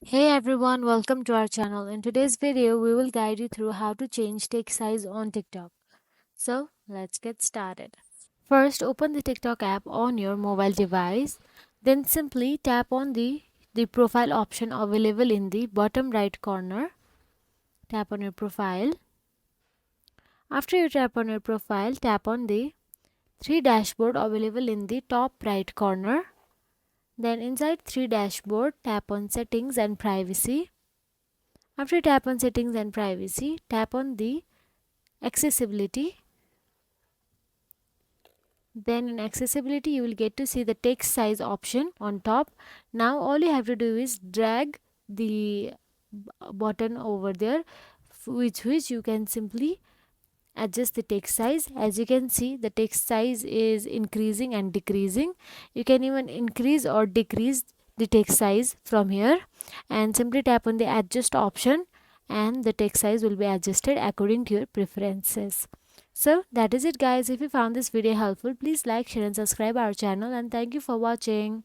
Hey everyone, welcome to our channel. In today's video, we will guide you through how to change text size on TikTok. So, let's get started. First, open the TikTok app on your mobile device. Then simply tap on the profile option available in the bottom right corner. Tap on your profile. After you tap on your profile, tap on the three dashboard available in the top right corner. Then inside three dashboard, tap on settings and privacy. After you tap on settings and privacy, tap on the accessibility. Then in accessibility, you will get to see the text size option on top. Now all you have to do is drag the button over there, which you can simply adjust the text size. As you can see, the text size is increasing and decreasing. You can even increase or decrease the text size from here, and simply tap on the adjust option and the text size will be adjusted according to your preferences. So that is it guys. If you found this video helpful, please like, share and subscribe our channel, and thank you for watching.